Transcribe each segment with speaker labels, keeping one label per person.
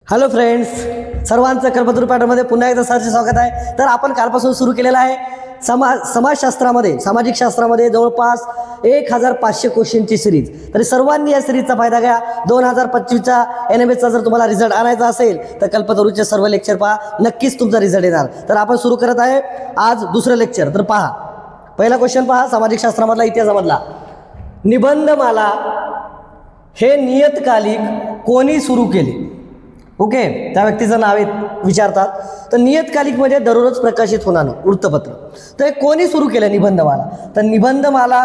Speaker 1: Hello friends, सर्वांचं कल्पतरू पॅटर्नमध्ये पुन्हा एकदा सहर्ष स्वागत आहे। तर आपण कालपासून सुरू केलेला आहे समाजशास्त्रामध्ये, सामाजिक शास्त्रामध्ये जवळपास 1500 क्वेश्चनची सिरीज। तरी सर्वांनी या सिरीजचा फायदा घ्या। 2025चा NMSचा जर तुम्हाला रिझल्ट आणायचा असेल तर कल्पतरूचे सर्व लेक्चर पहा, नक्कीच तुमचा रिझल्ट येणार। तर आपण सुरू करत आहे आज दुसरं लेक्चर। तर पहा, पहिला क्वेश्चन पहा, सामाजिक शास्त्रामधला, इतिहासामधला। निबंधमाला हे नियतकालिक कोणी सुरू केले? ओके, त्या व्यक्तीचं नाव विचारतात। तर नियतकालिक म्हणजे दररोज प्रकाशित होणारं वृत्तपत्र। तर कोणी सुरू केलं निबंधमाला? तर निबंधमाला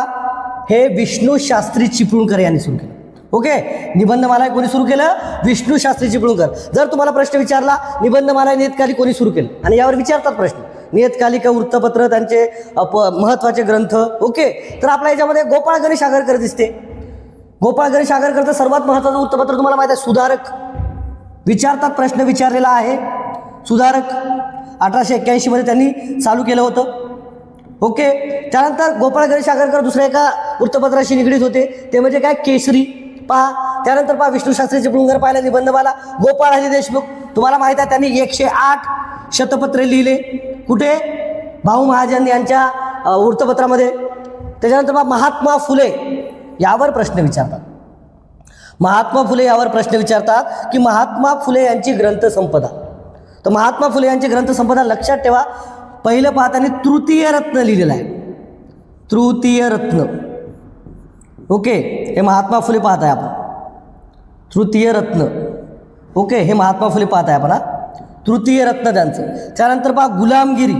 Speaker 1: हे विष्णू शास्त्री चिपळूणकर यांनी सुरू केलं। ओके, निबंधमाला कोणी सुरू केलं? विष्णू शास्त्री चिपळूणकर। जर तुम्हाला प्रश्न विचारला निबंधमाला नियतकालिक कोणी सुरू केलं, आणि यावर विचारतात प्रश्न, नियतकालिक वृत्तपत्र, त्यांचे महत्त्वाचे ग्रंथ। ओके, तर आपल्या याच्यामध्ये गोपाळ गणेश आगरकर दिसते। गोपाळ गणेश आगरकरचं सर्वात महत्त्वाचं वृत्तपत्र तुम्हाला माहिती आहे, सुधारक। विचारतात, प्रश्न विचारलेला आहे सुधारक, 1881 मध्ये त्यांनी चालू केलं होतं। ओके, त्यानंतर गोपाळ गणेश आगरकर दुसऱ्या एका वृत्तपत्राशी निगडीत होते, ते म्हणजे काय, केसरी। पहा, त्यानंतर पहा विष्णू शास्त्री चिपळूणकर पाहिलं निबंधमाला। गोपाळ हरी देशमुख, तुम्हाला माहिती आहे त्यांनी 108 शतपत्रे लिहिले, कुठे? भाऊ महाजन यांच्या वृत्तपत्रामध्ये। त्याच्यानंतर पहा महात्मा फुले यावर प्रश्न विचारतात। महात्मा फुले यावर प्रश्न विचारतात की महात्मा फुले यांची ग्रंथसंपदा। तर महात्मा फुले यांची ग्रंथसंपदा लक्षात ठेवा। पहिलं पहा, त्यांनी तृतीय रत्न लिहिलेलं आहे, तृतीय रत्न। ओके, हे महात्मा फुले पाहत आहे आपण, तृतीय रत्न। ओके, हे महात्मा फुले पाहत आहे आपण, तृतीय रत्न त्यांचं। त्यानंतर पहा गुलामगिरी,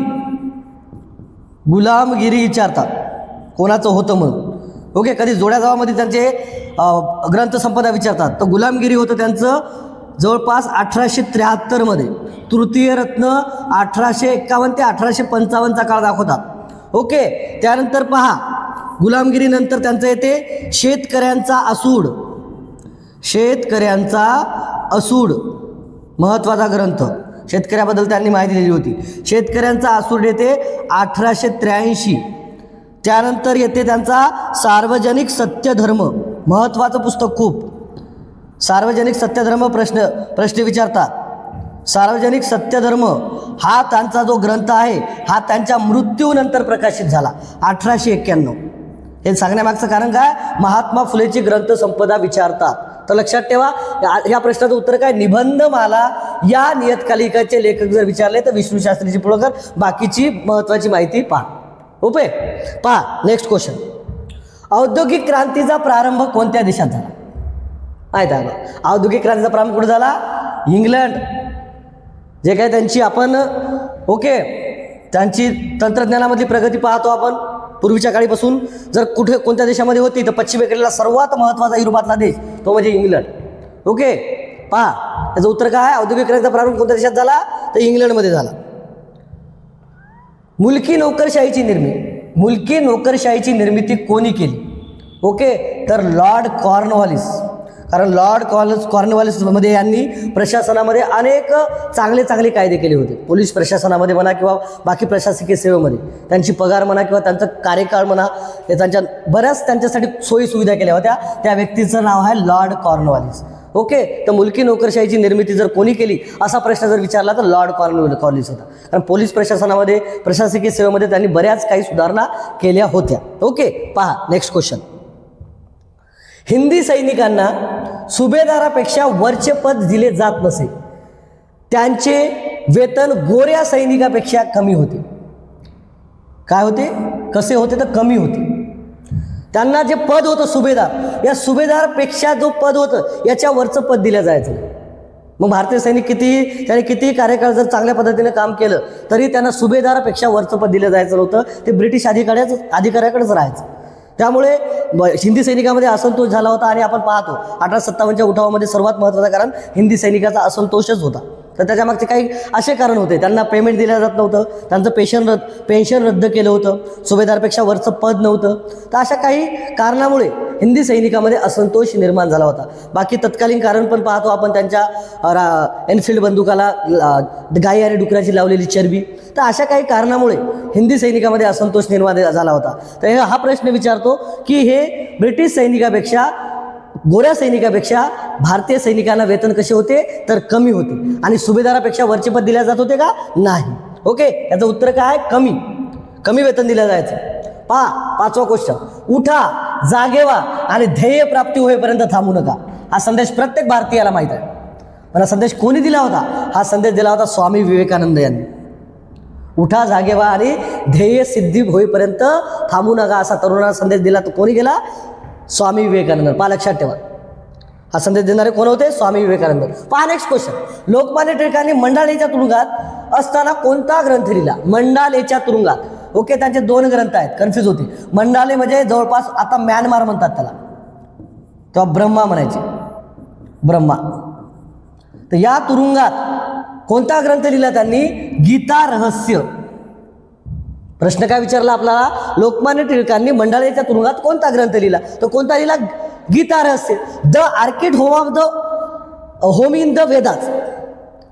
Speaker 1: गुलामगिरी विचारतात कोणाचं होतं म्हणून। ओके, कधी जोड्या जावामध्ये त्यांचे ग्रंथसंपदा विचारतात। तर गुलामगिरी होतं त्यांचं जवळपास 1873 मध्ये। तृतीय रत्न 1851 ते 1855चा काळ दाखवतात। ओके, त्यानंतर पहा गुलामगिरीनंतर त्यांचं येते शेतकऱ्यांचा असूड, शेतकऱ्यांचा असूड, महत्त्वाचा ग्रंथ। शेतकऱ्याबद्दल त्यांनी माहिती दिली होती। शेतकऱ्यांचा असूड येते 1883। त्यानंतर येते त्यांचा सार्वजनिक सत्यधर्म, महत्त्वाचं पुस्तक खूप। सार्वजनिक सत्यधर्म प्रश्न विचारतात। सार्वजनिक सत्यधर्म हा त्यांचा जो ग्रंथ आहे हा त्यांच्या मृत्यूनंतर प्रकाशित झाला 1891। हे सांगण्यामागचं कारण काय? महात्मा फुलेची ग्रंथसंपदा विचारतात। तर लक्षात ठेवा, या प्रश्नाचं उत्तर काय? निबंधमाला या नियतकालिकाचे लेखक जर विचारले तर विष्णू शास्त्री चिपळूणकर। बाकीची महत्त्वाची माहिती पहा। ओके, पहा नेक्स्ट क्वेश्चन। औद्योगिक क्रांतीचा प्रारंभ कोणत्या देशात झाला? माहिती आहे का? औद्योगिक क्रांतीचा प्रारंभ कुठे झाला? इंग्लंड। जे काय त्यांची आपण त्यांची तंत्रज्ञानामधली प्रगती पाहतो आपण पूर्वीच्या काळीपासून। जर कोणत्या देशामध्ये होती तर पश्चिमेकडला सर्वात महत्त्वाचा युरोपातला देश तो म्हणजे इंग्लंड। ओके, पहा त्याचं उत्तर काय? औद्योगिक क्रांतीचा प्रारंभ कोणत्या देशात झाला? तर इंग्लंडमध्ये झाला। मुलकी नोकरशाहीची निर्मिती, मुलकी नोकरशाहीची निर्मिती कोणी केली? ओके, तर लॉर्ड कॉर्नवॉलिस। कारण लॉर्ड कॉर्नवॉलिसमध्ये यांनी प्रशासनामध्ये अनेक चांगले कायदे केले होते। पोलीस प्रशासनामध्ये म्हणा किंवा बाकी प्रशासकीय सेवेमध्ये त्यांची पगार म्हणा किंवा त्यांचा कार्यकाळ म्हणा, त्यांच्या बऱ्याच त्यांच्यासाठी सोयी सुविधा केल्या होत्या। त्या व्यक्तीचं नाव आहे लॉर्ड कॉर्नवॉलिस। ओके, तर मुलकी नोकरशाहीची निर्मिती जर कोणी केली असा प्रश्न जर विचारला तर लॉर्ड कॉर्नवॉलिस होता। कारण पोलीस प्रशासनामध्ये, प्रशासकीय सेवेमध्ये त्यांनी बऱ्याच काही सुधारणा केल्या होत्या। ओके, पहा नेक्स्ट क्वेश्चन। हिंदी सैनिकांना सुभेदारापेक्षा वरचे पद दिले जात नसे, त्यांचे वेतन गोऱ्या सैनिकापेक्षा कमी होते। काय होते? कसे होते? तर कमी होते। त्यांना जे पद होतं सुभेदार, या सुभेदारपेक्षा जो पद होतं याच्या वरचं पद दिलं जायचं। मग भारतीय सैनिक कितीही कार्यकाळ जर चांगल्या पद्धतीने काम केलं तरी त्यांना सुभेदारापेक्षा वरचं पद दिलं जायचं नव्हतं, ते ब्रिटिश अधिकाऱ्याकडेच राहायचं। त्यामुळे हिंदी सैनिकामध्ये असंतोष झाला होता। आणि आपण पाहतो 1857च्या उठावामध्ये सर्वात महत्त्वाचं कारण हिंदी सैनिकाचा असंतोषच होता। तर त्याच्यामागचे काही असे कारण होते, त्यांना पेमेंट दिलं जात नव्हतं, त्यांचं पेन्शन रद्द केलं होतं, सुभेदारपेक्षा वरचं पद नव्हतं. तर अशा काही कारणामुळे हिंदी सैनिकामध्ये असंतोष निर्माण झाला होता. बाकी तत्कालीन कारण पण पाहतो आपण, त्यांच्या एनफिल्ड बंदुकाला गाई आणि डुकराची लावलेली चरबी. तर अशा काही कारणामुळे हिंदी सैनिकामध्ये असंतोष निर्माण झाला होता. तर हा प्रश्न विचारतो की हे ब्रिटिश सैनिकापेक्षा, गोऱ्या सैनिकापेक्षा भारतीय सैनिकांना वेतन कसे होते, तर कमी होते, आणि सुभेदारापेक्षा वरचे पद दिले जात होते का, नाही. ओके, याचं उत्तर काय, कमी वेतन दिलं जायचं. पाचवा क्वेश्चन, उठा, जागे व्हा आणि ध्येय प्राप्ती होईपर्यंत थांबू नका. हा संदेश प्रत्येक भारतीयाला माहीत आहे, पण हा संदेश कोणी दिला होता? हा संदेश दिला होता स्वामी विवेकानंद यांनी. उठा, जागे व्हा आणि ध्येय सिद्धी होईपर्यंत थांबू नका असा तरुणांना संदेश दिला. तो कोणी गेला? स्वामी विवेकानंद. लक्षात ठेवा, हा संदेश देणारे कोण होते? स्वामी विवेकानंद. नेक्स्ट क्वेश्चन, लोकमान्य टिळकांनी मंडालेच्या तुरुंगात असताना कोणता ग्रंथ लिहिला? मंडालेच्या तुरुंगात. ओके, त्यांचे 2 ग्रंथ आहेत, कन्फ्यूज होते. मंडाले म्हणजे जवळपास आता म्यानमार म्हणतात त्याला, तेव्हा ब्रह्मा म्हणायचे, ब्रह्मा. तर या तुरुंगात कोणता ग्रंथ लिहिला त्यांनी? गीता रहस्य. प्रश्न काय विचारला आपल्याला? लोकमान्य टिळकांनी मंडालेच्या तुरुंगात कोणता ग्रंथ लिहिला? तर कोणता लिहिला? गीता रहस्य. The orchid home in the Vedas.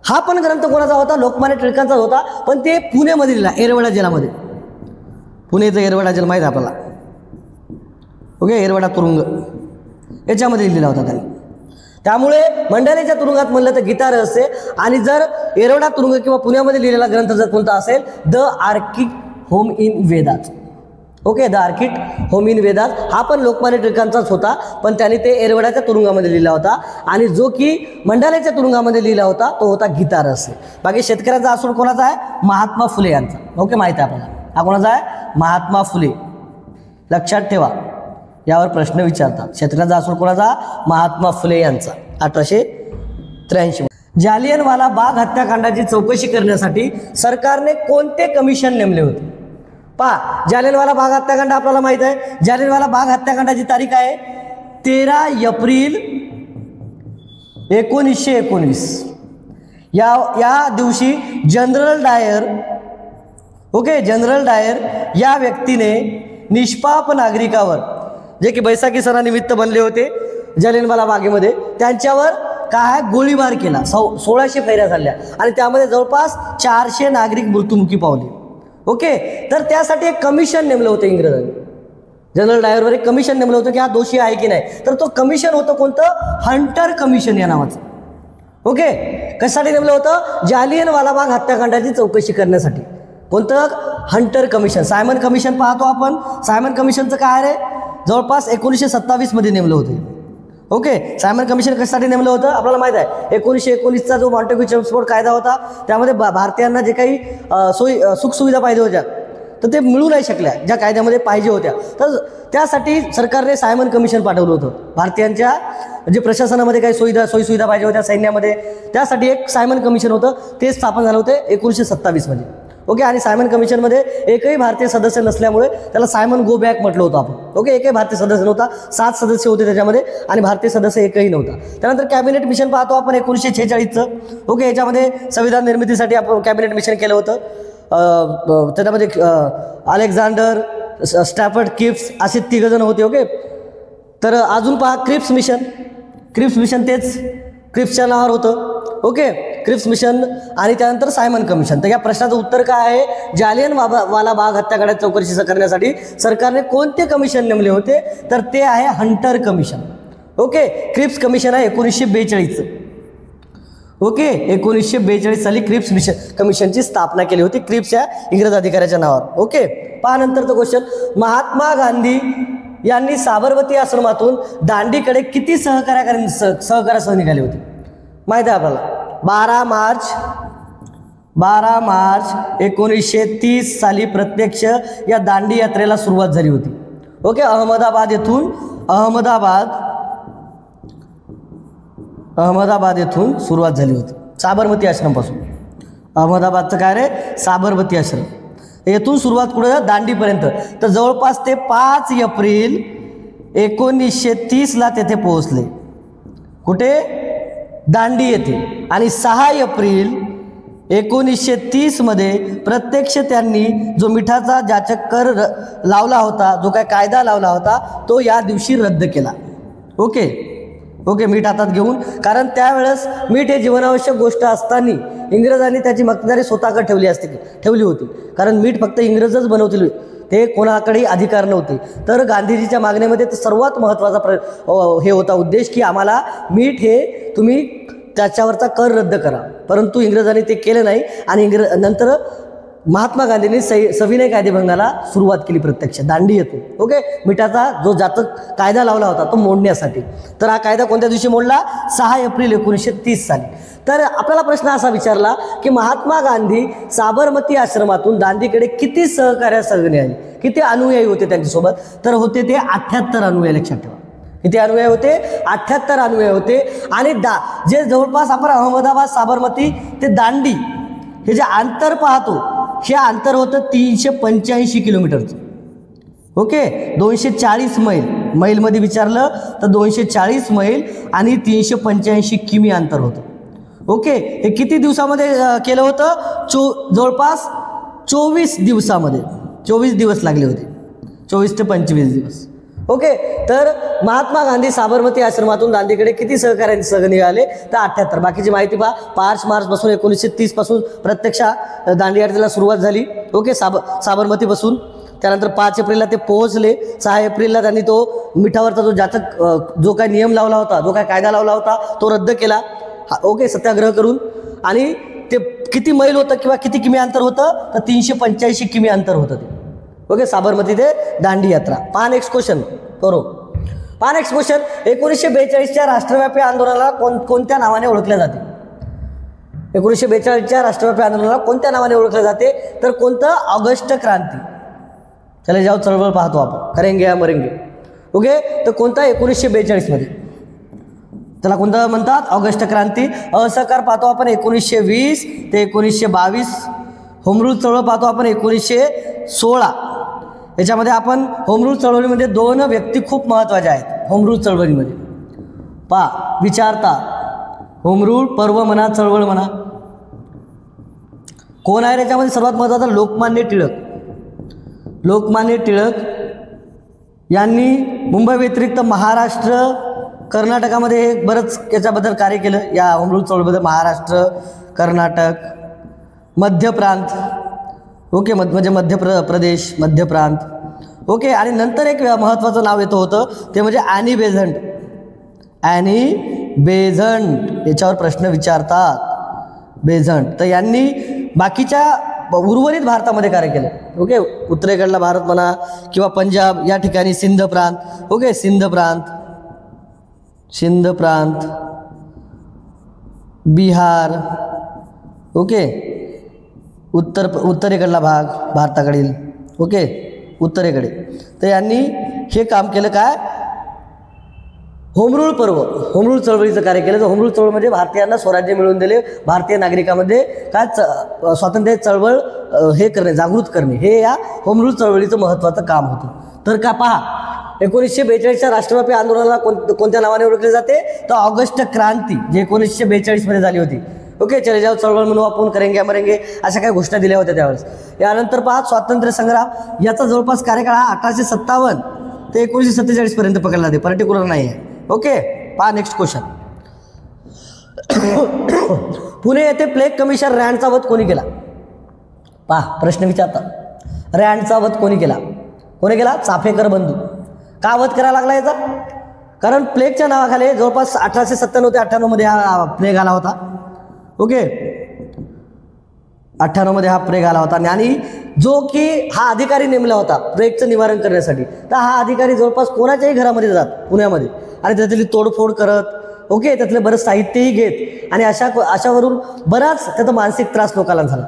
Speaker 1: हा पण ग्रंथ कोणाचा होता? लोकमान्य टिळकांचा होता, पण ते पुणेमध्ये लिहिला, येरवडा जेलामध्ये. पुणेचं येरवडा जेल माहीत आहे आपल्याला. ओके, येरवडा तुरुंग याच्यामध्ये लिहिला होता त्यांनी. त्यामुळे मंडालेच्या तुरुंगात म्हणलं तर गीता रहस्य, आणि जर येरवडा तुरुंग किंवा पुण्यामध्ये लिहिलेला ग्रंथ जर कोणता असेल, the orchid home in Vedas. Okay, the orchid home in Vedas हा पण लोकमान्य टिळकांचाच होता, पण त्याने ते येरवड्याच्या तुरुंगामध्ये लिहिला होता. आणि जो की मंडालेच्या तुरुंगामध्ये लिहिला होता तो होता गीता रहस्य. बाकी शेतकऱ्यांचा असूड कोणाचा आहे? महात्मा फुले यांचा. ओके, माहिती आहे आपल्याला. हा कोणाचा आहे? महात्मा फुले. लक्षात ठेवा, यावर प्रश्न विचारतात. शेतकऱ्यांचा असूड कोणाचा? महात्मा फुले यांचा. 1883. जालियनवाला बाग हत्याकांडाची चौकशी करण्यासाठी सरकारने कोणते कमिशन नेमले होते? जालियनवाला बाग हत्याकांड आपल्याला माहित आहे. जालियनवाला बाग हत्याकांडाची तारीख आहे 13 एप्रिल 1919. या दिवशी जनरल डायर या व्यक्तीने निष्पाप नागरिकावर, जे की बैसाखी सणानिमित्त बनले होते जालियनवाला बागेमध्ये, त्यांच्यावर काय गोळीबार केला. 1600 फैऱ्या झाल्या आणि त्यामध्ये जवळपास 400 नागरिक मृत्युमुखी पावले. ओके, तर त्यासाठी एक कमिशन नेमलं होतं इंग्रजांनी. जनरल डायरवर एक कमिशन नेमलं होतं की हा दोषी आहे की नाही. तर तो कमिशन होतं कोणतं? हंटर कमिशन या नावाचं. ओके, कशासाठी नेमलं होतं? जालियनवाला बाग हत्याकांडाची चौकशी करण्यासाठी. कोणतं? Hunter commission. सायमन कमिशन पाहतो आपण. सायमन कमिशनचं काय रे? जवळपास 1927 मध्ये नेमलं होतं. ओके, सायमन कमिशन कशासाठी नेमलं होतं? आपल्याला माहित आहे 1919चा जो मॉन्टेग्यू चेम्सफोर्ड कायदा होता, त्यामध्ये भारतीयांना जे काही सुखसुविधा पाहिजे होत्या तर ते मिळू नाही शकल्या, ज्या कायद्यामध्ये पाहिजे होत्या. तर त्यासाठी सरकारने सायमन कमिशन पाठवलं होतं. भारतीयांच्या जे प्रशासनामध्ये काही सोयीसुविधा पाहिजे होत्या सैन्यामध्ये, त्यासाठी एक सायमन कमिशन होतं. ते स्थापन झालं होतं 1927 मध्ये. ओके, आणि सायमन कमिशनमध्ये एकही भारतीय सदस्य नसल्यामुळे त्याला सायमन गो बॅक म्हटलं होतं आपण. ओके, एकही भारतीय सदस्य नव्हता. 7 सदस्य होते त्याच्यामध्ये आणि भारतीय सदस्य एकही नव्हता. त्यानंतर कॅबिनेट मिशन पाहतो आपण 1946चं. ओके, याच्यामध्ये संविधान निर्मितीसाठी आपण कॅबिनेट मिशन केलं होतं. त्याच्यामध्ये अलेक्झांडर, स्टॅफर्ड किप्स असे 3 जण होते. ओके, तर अजून पहा क्रिप्स मिशन तेच क्रिप्सच्या नावावर होतं. ओके, क्रिप्स मिशन आणि त्यानंतर सायमन कमिशन. तर या प्रश्नाचं उत्तर काय आहे? जालियनवाला बाग हत्याकांडाची चौकशी करण्यासाठी सरकारने कोणते कमिशन नेमले होते? तर ते आहे Hunter commission. Okay, Cripps commission आहे 1942चं. ओके, 1942 साली क्रिप्स कमिशनची स्थापना केली होती, क्रिप्स या इंग्रज अधिकाऱ्याच्या नावावर. ओके, पहा नंतरचं क्वेश्चन, महात्मा गांधी यांनी साबरमती आश्रमातून दांडीकडे किती सहकार्यासह निघाले होते? माहिती आहे आपल्याला. 12 मार्च 1930 साली प्रत्यक्ष या दांडी यात्रेला सुरुवात झाली होती. ओके, अहमदाबाद येथून सुरुवात झाली होती, साबरमती आश्रमपासून. अहमदाबादचं काय रे? साबरमती आश्रम. येथून सुरुवात कुठे? दांडीपर्यंत. तर जवळपास ते 5 एप्रिल 1930ला तेथे पोहोचले. कुठे? दांडी येथे आणि 6 एप्रिल 1930 मध्ये प्रत्यक्ष त्यांनी जो मिठाचा जाचक कर लावला होता, जो काय कायदा लावला होता, तो या दिवशी रद्द केला. ओके, मीठ हातात घेऊन, कारण त्यावेळेस मीठ हे जीवनावश्यक गोष्ट असताना इंग्रजांनी त्याची मक्तेदारी स्वतःकडे ठेवली होती. कारण मीठ फक्त इंग्रजच बनवतील, ते कोणाकडेही अधिकार नव्हते. तर गांधीजीच्या मागणीमध्ये सर्वात महत्त्वाचा हे होता उद्देश की आम्हाला मीठ हे तुम्ही त्याच्यावरचा कर रद्द करा. परंतु इंग्रजांनी ते केले नाही आणि नंतर महात्मा गांधींनी सविनय कायदेभंगाला सुरुवात केली प्रत्यक्ष दांडी येतो. मिठाचा जो जाचक कायदा लावला होता तो मोडण्यासाठी. तर हा कायदा कोणत्या दिवशी मोडला? 6 एप्रिल 1930 साली. तर आपल्याला प्रश्न असा विचारला की महात्मा गांधी साबरमती आश्रमातून दांडीकडे किती सहकार्यासह आले, किती अनुयायी होते त्यांच्यासोबत? तर होते ते 78 अनुयायी. लक्षात ठेवा, किती अनुयायी होते? 78 अनुयायी होते. आणि जे जवळपास आपण अहमदाबाद साबरमती ते दांडी हे जे अंतर पाहतो, हे अंतर होतं 385 किलोमीटरचं. 240 मैलमध्ये विचारलं तर 240 मैल आणि 385 किमी अंतर होतं. हे किती दिवसामध्ये केलं होतं? जवळपास 24 दिवसामध्ये. 24 दिवस लागले होते, 24 ते 25 दिवस. तर महात्मा गांधी साबरमती आश्रमातून दांडीकडे किती सहकार्यांसह निघाले? तर 78. बाकीची माहिती पहा. 5 मार्चपासून 1930 पासून प्रत्यक्ष दांडी यात्रेला सुरुवात झाली. साबरमतीपासून. त्यानंतर 5 एप्रिलला ते पोहोचले. 6 एप्रिलला त्यांनी तो मिठावरचा जो जाचक जो काय नियम लावला होता, जो काय कायदा लावला होता, तो रद्द केला. सत्याग्रह करून. आणि ते किती मैल होतं किंवा किती किमी अंतर होतं? तर 385 किमी अंतर होतं ते. साबरमती ते दांडी यात्रा. पहा नेक्स्ट क्वेश्चन. पहा नेक्स्ट क्वेश्चन. 1942च्या राष्ट्रव्यापी आंदोलनाला कोणत्या नावाने ओळखले जाते? 1942च्या राष्ट्रव्यापी आंदोलनाला कोणत्या नावाने ओळखले जाते? तर कोणतं? ऑगस्ट क्रांती. चले जाऊ, चळवळ पाहतो आपण. करेंगे या मरेंगे. तर कोणता? 1942 मध्ये. त्याला कोणतं म्हणतात? ऑगस्ट क्रांती. असहकार पाहतो आपण 1920 ते 1922. होमरूल चळवळ पाहतो आपण 1916. याच्यामध्ये आपण होमरूल चळवळीमध्ये 2 व्यक्ती खूप महत्त्वाच्या आहेत. होमरूल चळवळीमध्ये पहा, विचारता होमरूल पर्व म्हणा, चळवळ म्हणा, कोण आहे याच्यामध्ये? सर्वात महत्त्वाचा लोकमान्य टिळक. लोकमान्य टिळक यांनी मुंबई व्यतिरिक्त महाराष्ट्र, कर्नाटकामध्ये हे बरंच याच्याबद्दल कार्य केलं. या होमरूल चळवळीमध्ये महाराष्ट्र, कर्नाटक, मध्य प्रांत, म्हणजे मध्य प्रांत. आणि नंतर एक महत्त्वाचं नाव येतं होतं, ते म्हणजे ॲनी बेझंट. याच्यावर प्रश्न विचारतात. बेझंट. तर यांनी बाकीच्या उर्वरित भारतामध्ये कार्य केलं. उत्तरेकडला भारत म्हणा किंवा पंजाब या ठिकाणी सिंध प्रांत. सिंध प्रांत, बिहार. उत्तरेकडला भाग भारताकडील. उत्तरेकडे. तर यांनी हे काम केलं. काय? होमरूल पर्व, होमरूल चळवळीचं कार्य केलं. तर होमरूल चळवळ म्हणजे भारतीयांना स्वराज्य मिळवून दिले, भारतीय नागरिकांमध्ये काय स्वातंत्र्य चळवळ हे करणे, जागृत करणे, हे या होमरूल चळवळीचं महत्त्वाचं काम होतं. तर का पहा, 1942च्या राष्ट्रव्यापी आंदोलनाला कोणत्या नावाने ओळखले जाते? तर ऑगस्ट क्रांती, जे 1942 मध्ये झाली होती. चले जाऊ चळवळ म्हणू आपण, करेंगे मरेंगे, अशा काही घोषणा दिल्या होत्या त्यावेळेस. यानंतर पहा, स्वातंत्र्य संग्राम. याचा जवळपास कार्यकाळ हा 1857 ते 1947 पर्यंत पकडला जाते, पर्टिक्युलर नाही आहे. पहा नेक्स्ट क्वेश्चन. पुणे येथे प्लेग कमिशनर रँडचा वध कोणी केला? पहा प्रश्न विचारतात. रँडचा वध कोणी केला? चाफेकर बंधू. का वध करायला लागला याचा? कारण प्लेगच्या नावाखाली जवळपास 1897 ते 98 मध्ये हा प्लेग आला होता. 98 मध्ये हा प्लेग आला होता. आणि जो की हा अधिकारी नेमला होता प्लेगचं निवारण करण्यासाठी, तर हा अधिकारी जवळपास कोणाच्याही घरामध्ये जात पुण्यामध्ये आणि त्यातली तोडफोड करत, त्यातलं बरंच साहित्यही घेत, आणि अशावरून बराच त्याचा मानसिक त्रास लोकांना झाला.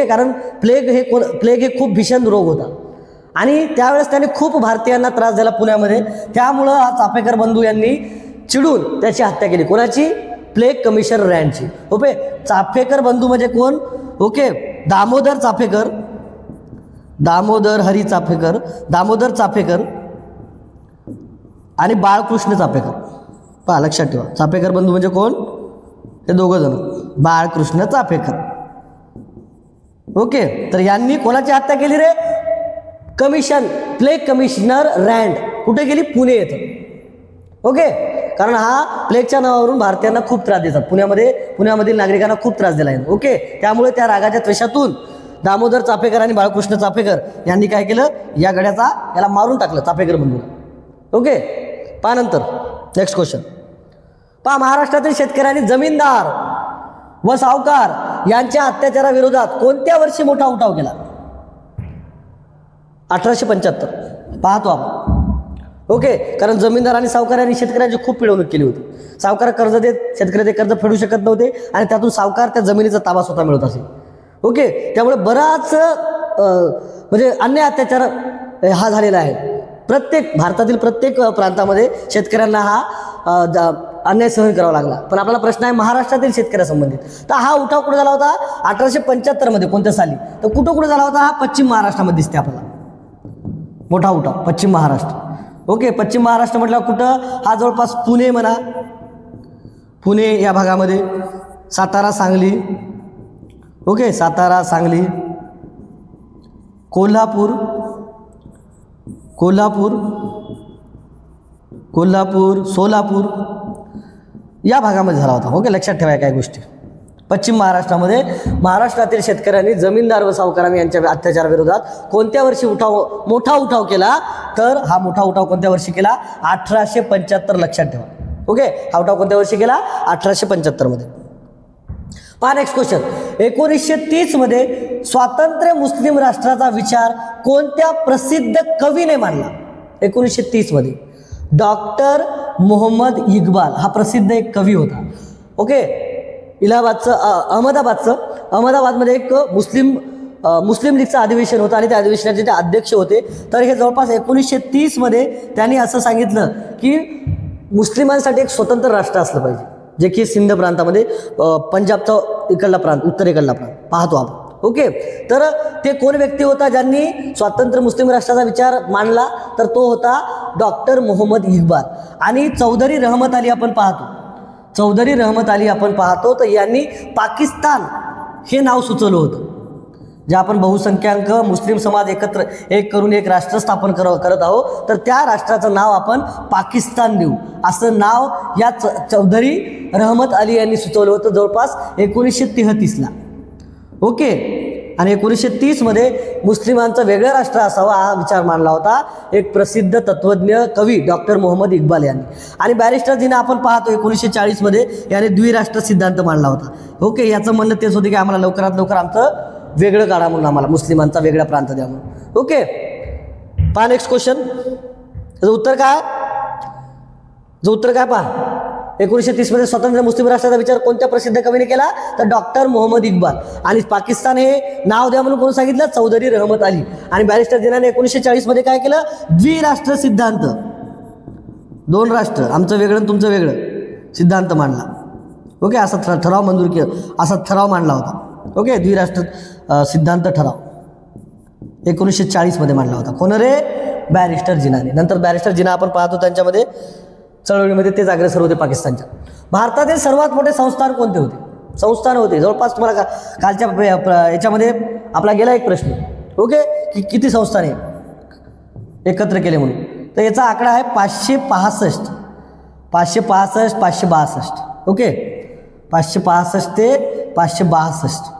Speaker 1: कारण प्लेग हे खूप भीषण रोग होता आणि त्यावेळेस त्याने खूप भारतीयांना त्रास झाला पुण्यामध्ये. त्यामुळं हा चाफेकर बंधू यांनी चिडून त्याची हत्या केली. कोणाची? Plague commissioner रँडची. चाफेकर बंधू म्हणजे कोण? दामोदर चाफेकर, दामोदर हरी चाफेकर, दामोदर चाफेकर आणि बाळकृष्ण चाफेकर. पहा लक्षात ठेवा, चाफेकर बंधू म्हणजे कोण? हे दोघं जण बाळकृष्ण चाफेकर. ओके, तर यांनी कोणाची हत्या केली रे? प्लेग कमिशनर रँड. कुठे गेली? पुणे येथे. ओके, कारण हा प्लेगच्या नावावरून भारतीयांना खूप त्रास देतात. पुण्यामधील नागरिकांना खूप त्रास दिला आहे. ओके, त्यामुळे त्या रागाच्या त्वेषातून दामोदर चाफेकर आणि बाळकृष्ण चाफेकर यांनी काय केलं? या गड्याचा याला मारून टाकलं, चाफेकर बंधूला. ओके, पहा नंतर नेक्स्ट क्वेश्चन पहा. महाराष्ट्रातील शेतकऱ्यांनी जमीनदार व सावकार यांच्या अत्याचाराविरोधात कोणत्या वर्षी मोठा उठाव केला? 1875. पाहतो आपण. ओके, कारण जमीनदार आणि सावकारांनी शेतकऱ्यांची खूप पिळवणूक केली होती. सावकार कर्ज देत, शेतकरी ते कर्ज फेडू शकत नव्हते आणि त्यातून सावकार त्या जमिनीचा ताबा स्वतः मिळत असे. ओके, त्यामुळे बराच म्हणजे अन्याय अत्याचार हा झालेला आहे. भारतातील प्रत्येक प्रांतामध्ये शेतकऱ्यांना हा अन्याय सहन करावा लागला. पण आपल्याला प्रश्न आहे महाराष्ट्रातील शेतकऱ्यासंबंधित. तर हा उठाव कुठे झाला होता? 1875 मध्ये. कोणत्या साली? तर कुठे झाला होता? हा पश्चिम महाराष्ट्रामध्ये दिसते आपल्याला मोठा उठाव, पश्चिम महाराष्ट्र. ओके, पश्चिम महाराष्ट्र म्हटलं कुठं? हा जवळपास पुणे म्हणा, पुणे या भागामध्ये, सातारा, सांगली. ओके, सातारा, सांगली, कोल्हापूर, सोलापूर या भागामध्ये झाला होता. ओके, लक्षात ठेवा काय गोष्टी. पश्चिम महाराष्ट्रामध्ये महाराष्ट्रातील शेतकऱ्यांनी जमीनदार व सावकारांनी यांच्या अत्याचाराविरोधात कोणत्या वर्षी मोठा उठाव केला? तर हा मोठा उठाव कोणत्या वर्षी केला? 1875. लक्षात ठेवा. ओके, हा उठाव कोणत्या वर्षी केला? 1875 मध्ये. पहा नेक्स्ट क्वेश्चन. 1930 मध्ये स्वातंत्र्य मुस्लिम राष्ट्राचा विचार कोणत्या प्रसिद्ध कवीने मांडला? 1930 मध्ये डॉक्टर मोहम्मद इक्बाल हा प्रसिद्ध एक कवी होता. ओके, अहमदाबादमध्ये एक मुस्लिम लीगचं अधिवेशन होतं आणि त्या अधिवेशनाचे ते अध्यक्ष होते. तर हे जवळपास 1930 मध्ये त्यांनी असं सांगितलं की मुस्लिमांसाठी एक स्वतंत्र राष्ट्र असलं पाहिजे, जे की सिंध प्रांतामध्ये, पंजाबचा इकडला प्रांत, उत्तरेकडला प्रांत पाहतो आपण. ओके, तर ते कोण व्यक्ती होता ज्यांनी स्वातंत्र्य मुस्लिम राष्ट्राचा विचार मांडला? तर तो होता डॉक्टर मोहम्मद इक्बाल. आणि चौधरी रहमत अली आपण पाहतो, तर यांनी पाकिस्तान हे नाव सुचवलं होतं. जे आपण बहुसंख्याक मुस्लिम समाज एकत्र करून एक राष्ट्र स्थापन करत आहोत, तर त्या राष्ट्राचं नाव आपण पाकिस्तान देऊ, असं नाव या चौधरी रहमत अली यांनी सुचवलं होतं जवळपास 1933ला. ओके, आणि 1930 मध्ये मुस्लिमांचं वेगळं राष्ट्र असावं हा विचार मांडला होता एक प्रसिद्ध तत्वज्ञ कवी डॉक्टर मोहम्मद इक्बाल यांनी. आणि बॅरिस्टर जीने आपण पाहतो 1940 मध्ये याने द्विराष्ट्र सिद्धांत मांडला होता. ओके, याचं म्हणणं तेच होतं की आम्हाला लवकरात लवकर आमचं वेगळं काढा म्हणून, आम्हाला मुस्लिमांचा वेगळा प्रांत द्या म्हणून. ओके, पहा नेक्स्ट क्वेश्चन. त्याचं उत्तर काय पहा. 1930 मध्ये स्वतंत्र मुस्लिम राष्ट्राचा विचार कोणत्या प्रसिद्ध कवीने केला? तर डॉक्टर मोहम्मद इक्बाल. आणि पाकिस्तान हे नाव द्या म्हणून कोण सांगितलं? चौधरी रहमत अली. आणि बॅरिस्टर जीने 1940 मध्ये काय केलं? द्विराष्ट्र सिद्धांत, 2 राष्ट्र, आमचं वेगळं तुमचं वेगळं सिद्धांत मांडला. ओके, असा ठराव मंजूर केला, असा ठराव मांडला होता. ओके, द्विराष्ट्र सिद्धांत ठराव 1940 मध्ये मांडला होता. कोण रे? बॅरिस्टर जीनाने. नंतर बॅरिस्टर जीना आपण पाहतो त्यांच्यामध्ये चळवळीमध्ये तेच अग्रेसर होते पाकिस्तानच्या. भारतातील सर्वात मोठे संस्थान कोणते होते? संस्थान होते जवळपास तुम्हाला कालच्या याच्यामध्ये आपला गेला एक प्रश्न. ओके, की किती संस्थाने एकत्र केले म्हणून. तर याचा आकडा आहे 565. 562. ओके, 565 ते 562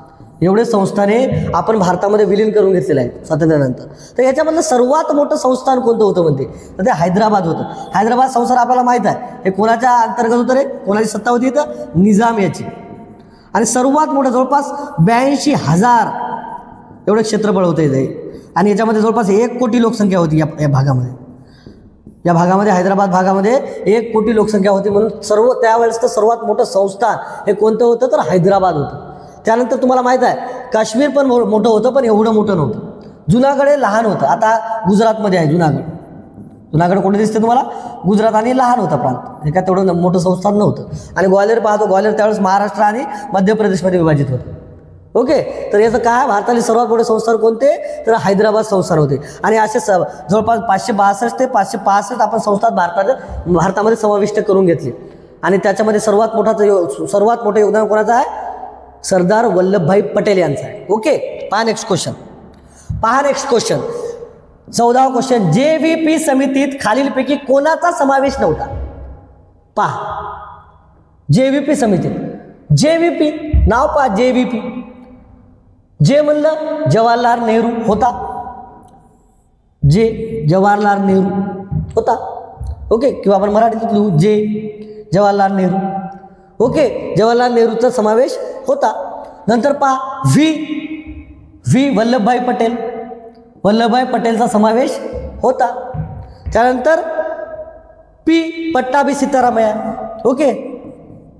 Speaker 1: एवढे संस्थाने आपण भारतामध्ये विलीन करून घेतलेले आहेत स्वातंत्र्यानंतर. तर याच्यामधलं सर्वात मोठं संस्थान कोणतं होतं म्हणते? तर ते हैदराबाद होतं. हैदराबाद संस्थान आपल्याला माहीत आहे हे कोणाच्या अंतर्गत होतं रे? कोणाची सत्ता होती इथं? निजाम याची. आणि सर्वात मोठं जवळपास 82,000 एवढं क्षेत्रफळ होतं इथे. आणि याच्यामध्ये जवळपास 1 कोटी लोकसंख्या होती या भागामध्ये. या भागामध्ये, हैदराबाद भागामध्ये 1 कोटी लोकसंख्या होती. म्हणून त्यावेळेसचं सर्वात मोठं संस्थान हे कोणतं होतं? तर हैदराबाद होतं. त्यानंतर तुम्हाला माहीत आहे काश्मीर पण मोठं होतं, पण एवढं मोठं नव्हतं. जुनागड हे लहान होतं. आता गुजरातमध्ये आहे जुनागड कोणते दिसते तुम्हाला? गुजरात. आणि लहान होता प्रांत, हे काय तेवढं मोठं संस्थान नव्हतं. आणि ग्वाल्हेर पाहतो, ग्वाल्हेर त्यावेळेस महाराष्ट्र आणि मध्य प्रदेशमध्ये विभाजित होतं. ओके, तर याचं काय? भारतातील सर्वात मोठे संस्थान कोणते? तर हैदराबाद संस्थान होते. आणि असे जवळपास 562 ते 565 आपण संस्थान भारतामध्ये समाविष्ट करून घेतले. आणि त्याच्यामध्ये सर्वात मोठं योगदान कोणाचं आहे? सरदार वल्लभभाई पटेल यांचं आहे. ओके, पहा नेक्स्ट क्वेश्चन. 14वा क्वेश्चन. JVP समितीत खालीलपैकी कोणाचा समावेश नव्हता? पहा, JVP समितीत JVP नाव पहा. JVP म्हणलं जवाहरलाल नेहरू होता. जवाहरलाल नेहरू होता. ओके, किंवा आपण मराठीत लिहू जवाहरलाल नेहरू. ओके, जवाहरलाल नेहरूचा समावेश होता. नंतर पहा व्ही वल्लभभाई पटेलचा समावेश होता. त्यानंतर P Pattabhi Sitaramayya. Okay,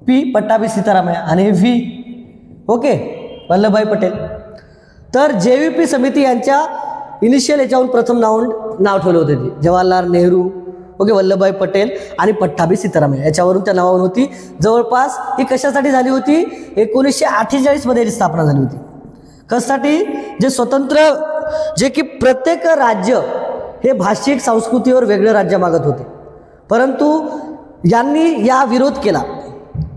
Speaker 1: P Pattabhi Sitaramayya आणि व्ही ओके वल्लभभाई पटेल. तर JVP समिती यांच्या इनिशियल याच्यावरून प्रथम नाव ठेवलं होतं ते जवाहरलाल नेहरू, ओके, वल्लभभाई पटेल आणि पट्टाभी सीतारामय्या याच्यावरून त्या नावावरून होती. जवळपास ही कशासाठी झाली होती? 1948 मध्ये स्थापना झाली होती. कशासाठी? जे स्वतंत्र, जे की प्रत्येक राज्य हे भाषिक संस्कृतीवर वेगळं राज्य मागत होते, परंतु यांनी या विरोध केला.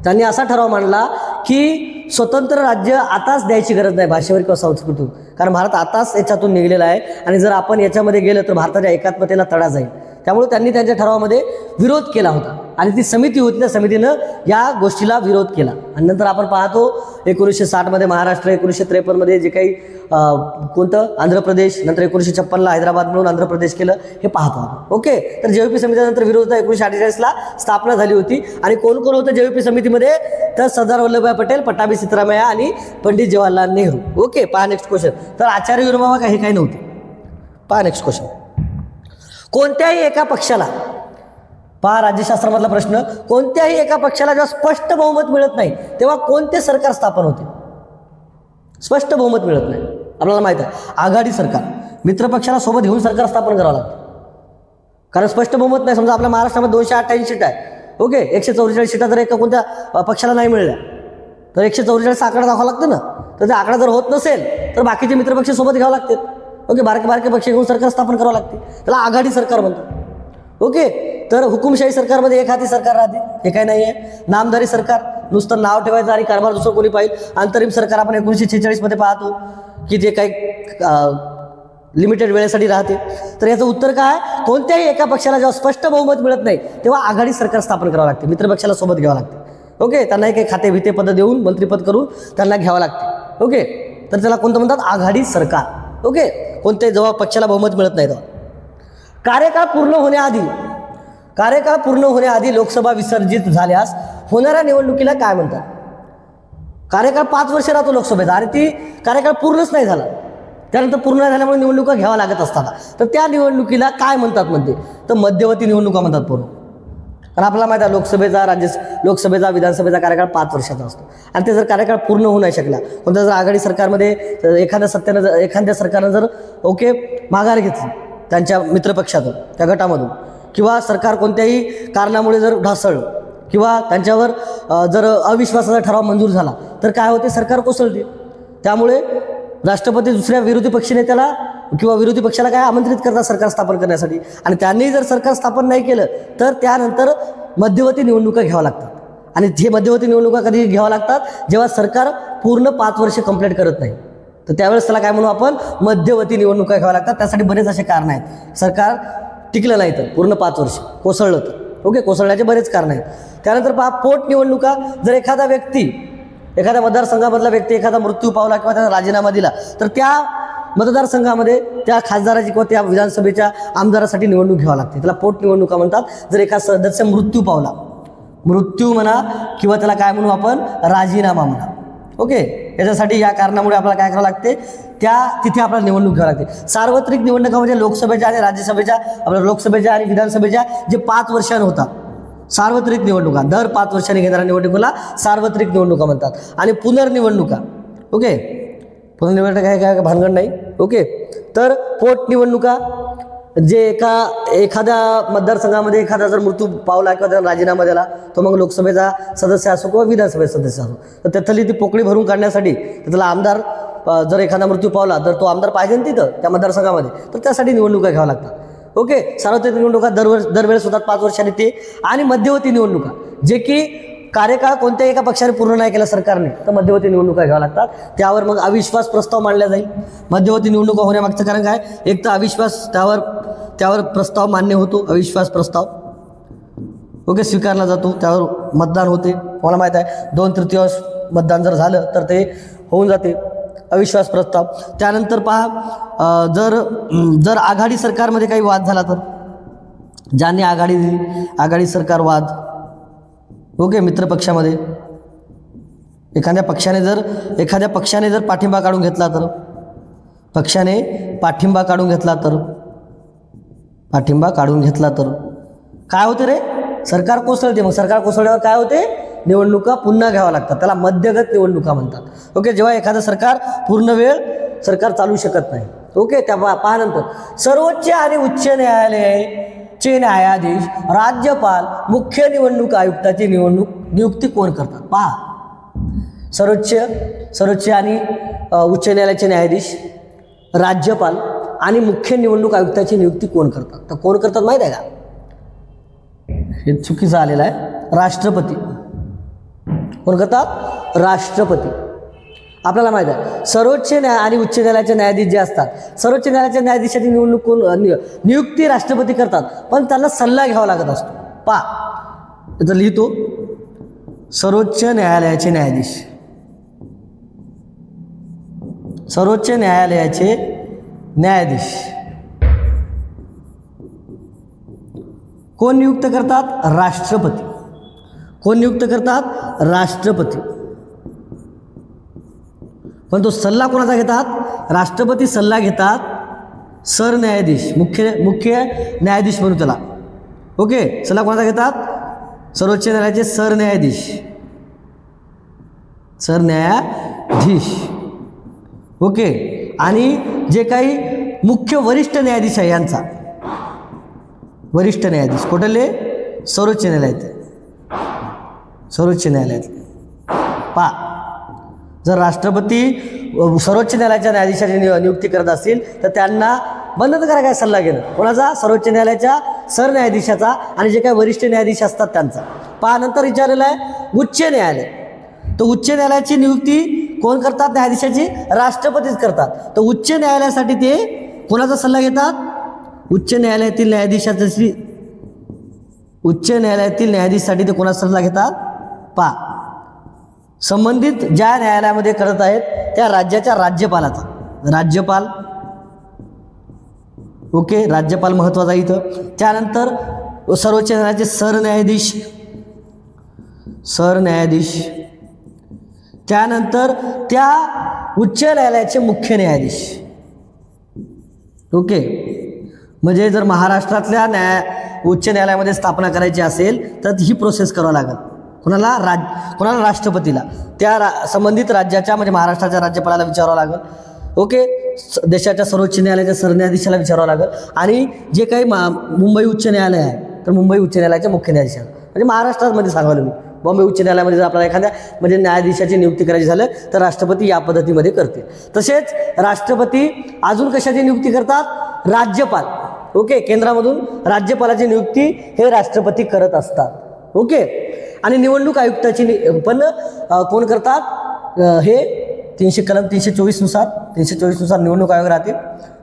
Speaker 1: त्यांनी असा ठराव मांडला की स्वतंत्र राज्य आताच द्यायची गरज नाही भाषेवर किंवा संस्कृतीवर, कारण भारत आताच याच्यातून निघलेला आहे आणि जर आपण याच्यामध्ये गेलं तर भारताच्या एकात्मतेला तडा जाईल. त्यामुळे त्यांनी त्यांच्या ठरावामध्ये विरोध केला होता आणि ती समिती होती, त्या समितीनं या गोष्टीला विरोध केला. आणि नंतर आपण पाहतो 1960 मध्ये महाराष्ट्र, 1953 मध्ये जे काही कोणतं आंध्र प्रदेश, नंतर 1956 हैदराबाद म्हणून आंध्र प्रदेश केलं, हे पाहतो आपण. ओके, तर JVP समितीनंतर विरोध 1948 स्थापना झाली होती. आणि कोण कोण होतं JVP समितीमध्ये? तर सरदार वल्लभभाई पटेल, पट्टाभी सीतारामय्या आणि पंडित जवाहरलाल नेहरू. ओके, पहा नेक्स्ट क्वेश्चन. तर आचार्य विनोबा काही काही नव्हते. पहा नेक्स्ट क्वेश्चन. कोणत्याही एका पक्षाला, पहा राज्यशास्त्रामधला प्रश्न, कोणत्याही एका पक्षाला जेव्हा स्पष्ट बहुमत मिळत नाही तेव्हा कोणते सरकार स्थापन होते? स्पष्ट बहुमत मिळत नाही, आपल्याला माहित आहे आघाडी सरकार. मित्रपक्षाला सोबत घेऊन सरकार स्थापन करावं लागतं, कारण स्पष्ट बहुमत नाही. समजा आपल्या महाराष्ट्रामध्ये 288 सीट आहे. ओके, 144 सीटा जर एका कोणत्या पक्षाला नाही मिळल्या तर 144 आकडा दाखवावा लागतं ना. तर ते आकडा जर होत नसेल तर बाकीचे मित्रपक्ष सोबत घ्यावं लागतात. ओके, बारके पक्ष घेऊन सरकार स्थापन करावं लागते, त्याला आघाडी सरकार म्हणतात. ओके, तर हुकुमशाही सरकारमध्ये एक हाती सरकार राहते, हे काही नाही आहे. नामधारी सरकार, नुसतं नाव ठेवायचं आणि कारभार दुसरं कोणी पाहिजे. अंतरिम सरकार आपण 1946 मध्ये पाहतो की जे काही लिमिटेड वेळेसाठी राहते. तर याचं उत्तर काय? कोणत्याही एका पक्षाला जेव्हा स्पष्ट बहुमत मिळत नाही तेव्हा आघाडी सरकार स्थापन करावं लागते, मित्रपक्षाला सोबत घ्यावं लागते. ओके, त्यांनाही काही खाते भिते पद देऊन मंत्रिपद करून त्यांना घ्यावं लागते. ओके, तर त्याला कोणतं म्हणतात? आघाडी सरकार. ओके, कोणत्याही जेव्हा पक्षाला बहुमत मिळत नाही तेव्हा. कार्यकाळ पूर्ण होण्याआधी लोकसभा विसर्जित झाल्यास होणाऱ्या निवडणुकीला काय म्हणतात? कार्यकाळ 5 वर्ष राहतो लोकसभेचा आणि ती कार्यकाळ पूर्णच नाही झाला, त्यानंतर पूर्ण झाल्यामुळे निवडणुका घ्याव्या लागत असताना तर त्या निवडणुकीला काय म्हणतात म्हणते? तर मध्यवर्ती निवडणुका म्हणतात पूर्ण. कारण आपल्याला माहिती आहे लोकसभेचा विधानसभेचा कार्यकाळ 5 वर्षाचा असतो आणि ते जर कार्यकाळ पूर्ण होऊ नाही शकला, कोणत्या जर आघाडी सरकारमध्ये एखाद्या सरकारनं जर ओके माघार घेतली त्यांच्या मित्रपक्षातून, त्या गटामधून, किंवा सरकार कोणत्याही कारणामुळे जर ढासळलं किंवा त्यांच्यावर जर अविश्वासाचा ठराव मंजूर झाला तर काय होते? सरकार कोसळते. त्यामुळे राष्ट्रपती दुसऱ्या विरोधी पक्षनेत्याला किंवा विरोधी पक्षाला काय आमंत्रित करतात सरकार स्थापन करण्यासाठी, आणि त्यांनी जर सरकार स्थापन नाही केलं तर त्यानंतर मध्यवर्ती निवडणुका घ्याव्या लागतात. आणि हे मध्यवर्ती निवडणुका कधी घ्याव्या लागतात? जेव्हा सरकार पूर्ण 5 वर्ष कंप्लीट करत नाही, तर त्यावेळेस त्याला काय म्हणू आपण? मध्यवर्ती निवडणुका घ्याव्या लागतात. त्यासाठी बरेच असे कारण आहेत. सरकार टिकलं नाही तर पूर्ण 5 वर्ष कोसळलं तर, ओके, कोसळण्याचे बरेच कारण आहेत. त्यानंतर पहा पोटनिवडणुका. जर एखादा व्यक्ती, एखाद्या मतदारसंघामधला व्यक्ती एखादा मृत्यू पावला किंवा त्याचा राजीनामा दिला तर त्या मतदारसंघामध्ये त्या खासदाराची किंवा त्या विधानसभेच्या आमदारासाठी निवडणूक घ्यावी लागते, त्याला पोटनिवडणुका म्हणतात. जर एखादा सदस्य मृत्यू पावला, मृत्यू म्हणा किंवा त्याला काय म्हणू आपण? राजीनामा म्हणा. ओके, याच्यासाठी या कारणामुळे आपल्याला काय करावं लागते? तिथे आपल्याला निवडणूक घ्यावी लागते. सार्वत्रिक निवडणुका म्हणजे लोकसभेच्या आणि राज्यसभेच्या, आपल्या लोकसभेच्या आणि विधानसभेच्या जे 5 वर्षांनी होतात सार्वत्रिक निवडणुका, दर 5 वर्षांनी घेणाऱ्या निवडणुकीला सार्वत्रिक निवडणुका म्हणतात. आणि पुनर्निवडणुका, ओके, पुनर्निवडणुका काय भानगड नाही. ओके, तर पोटनिवडणुका जे एखाद्या मतदारसंघामध्ये एखादा जर मृत्यू पावला किंवा त्याला राजीनामा दिला, तो मग लोकसभेचा सदस्य असो किंवा विधानसभेचा सदस्य असो, तर त्यातली ती पोकळी भरून काढण्यासाठी त्याला आमदार, जर एखादा मृत्यू पावला तर तो आमदार पाहिजे तिथं त्या मतदारसंघामध्ये, तर त्यासाठी निवडणुका घ्याव्या लागतात. ओके, सार्वत्रिक निवडणुका दरवेळेस होतात 5 वर्षांनी ते. आणि मध्यवर्ती निवडणुका जे की कार्यकाळ कोणत्याही एका पक्षाने पूर्ण नाही केला सरकारने, तर मध्यवर्ती निवडणुका घ्याव्या लागतात. त्यावर मग अविश्वास प्रस्ताव मांडला जाईल. मध्यवर्ती निवडणुका होण्यामागचं कारण काय, एक तर अविश्वास, त्यावर प्रस्ताव मान्य होतो, अविश्वास प्रस्ताव ओके स्वीकारला जातो, त्यावर मतदान होते. मला माहीत आहे 2/3 मतदान जर झालं तर ते होऊन जाते अविश्वास प्रस्ताव. त्यानंतर पहा, जर आघाडी सरकारमध्ये काही वाद झाला तर, ज्यांनी आघाडी दिली, आघाडी सरकार वाद ओके, मित्रपक्षामध्ये एखाद्या पक्षाने जर पाठिंबा काढून घेतला तर, पाठिंबा काढून घेतला तर काय होते रे, सरकार कोसळते. मग सरकार कोसळल्यावर काय होते, निवडणुका पुन्हा घ्याव्या लागतात. त्याला मध्यगत निवडणुका म्हणतात ओके. जेव्हा एखादं सरकार पूर्ण वेळ सरकार चालू शकत नाही ओके. त्या पाहानंतर सर्वोच्च आणि उच्च न्यायालयाचे न्यायाधीश, राज्यपाल, मुख्य निवडणूक आयुक्ताची नियुक्ती कोण करतात. पहा, सर्वोच्च आणि उच्च न्यायालयाचे न्यायाधीश, राज्यपाल आणि मुख्य निवडणूक आयुक्ताची नियुक्ती कोण करतात. तर कोण करतात माहीत आहे का, हे चुकीचं आलेलं आहे. राष्ट्रपती. कोण करतात, राष्ट्रपती. आपल्याला माहीत आहे सर्वोच्च आणि उच्च न्यायालयाचे न्यायाधीश जे असतात, सर्वोच्च न्यायालयाच्या न्यायाधीशाची नियुक्ती राष्ट्रपती करतात, पण त्यांना सल्ला घ्यावा लागत असतो. पहा इथं लिहितो, सर्वोच्च न्यायालयाचे न्यायाधीश, सर्वोच्च न्यायालयाचे न्यायाधीश कोण नियुक्त करतात, राष्ट्रपती. कोण नियुक्त करतात, राष्ट्रपती. पण तो सल्ला कोणाचा घेतात, राष्ट्रपती सल्ला घेतात सरन्यायाधीश, मुख्य न्यायाधीश म्हणून त्याला ओके. सल्ला कोणाचा घेतात, सर्वोच्च न्यायालयाचे सरन्यायाधीश ओके. आणि जे काही मुख्य वरिष्ठ न्यायाधीश आहे यांचा, वरिष्ठ न्यायाधीश कुठले, सर्वोच्च न्यायालयातले. पहा, जर राष्ट्रपती सर्वोच्च न्यायालयाच्या न्यायाधीशाची नियुक्ती करत असतील तर त्यांना बंद करा काय सल्ला घेणं, कोणाचा, सर्वोच्च न्यायालयाच्या सरन्यायाधीशाचा आणि जे काही वरिष्ठ न्यायाधीश असतात त्यांचा. पहा नंतर विचारलेलं आहे उच्च न्यायालय. तर उच्च न्यायालयाची नियुक्ती कोण करतात, न्यायाधीशाची राष्ट्रपतीच करतात. तर उच्च न्यायालयासाठी ते कोणाचा सल्ला घेतात, उच्च न्यायालयातील न्यायाधीशासाठी ते कोणाचा सल्ला घेतात. पहा, संबंधित ज्या न्यायालयामध्ये करत आहेत त्या राज्याच्या राज्यपालाचा, राज्यपाल ओके, राज्यपाल महत्त्वाचा इथं. त्यानंतर सर्वोच्च न्यायालयाचे सरन्यायाधीश, त्यानंतर त्या उच्च न्यायालयाचे मुख्य न्यायाधीश ओके. म्हणजे जर महाराष्ट्रातल्या उच्च न्यायालयामध्ये स्थापना करायची असेल तर ही प्रोसेस करावं लागेल. कोणाला, राष्ट्रपतीला. त्या संबंधित राज्याच्या म्हणजे महाराष्ट्राच्या राज्यपालाला विचारावं लागेल ओके. देशाच्या सर्वोच्च न्यायालयाच्या सरन्यायाधीशाला विचारावं लागेल. आणि जे काही मुंबई उच्च न्यायालय आहे तर मुंबई उच्च न्यायालयाच्या मुख्य न्यायाधीशाला, म्हणजे महाराष्ट्रामध्ये सांगावं मी, बॉम्बे उच्च न्यायालयामध्ये जर आपल्याला एखाद्या म्हणजे न्यायाधीशाची नियुक्ती करायची झालं तर राष्ट्रपती या पद्धतीमध्ये करते. तसेच राष्ट्रपती अजून कशाची नियुक्ती करतात, राज्यपाल ओके. केंद्रामधून राज्यपालाची नियुक्ती हे राष्ट्रपती करत असतात ओके. आणि निवडणूक आयुक्ताची पण कोण करतात, हे कलम 324 नुसार निवडणूक आयोग राहते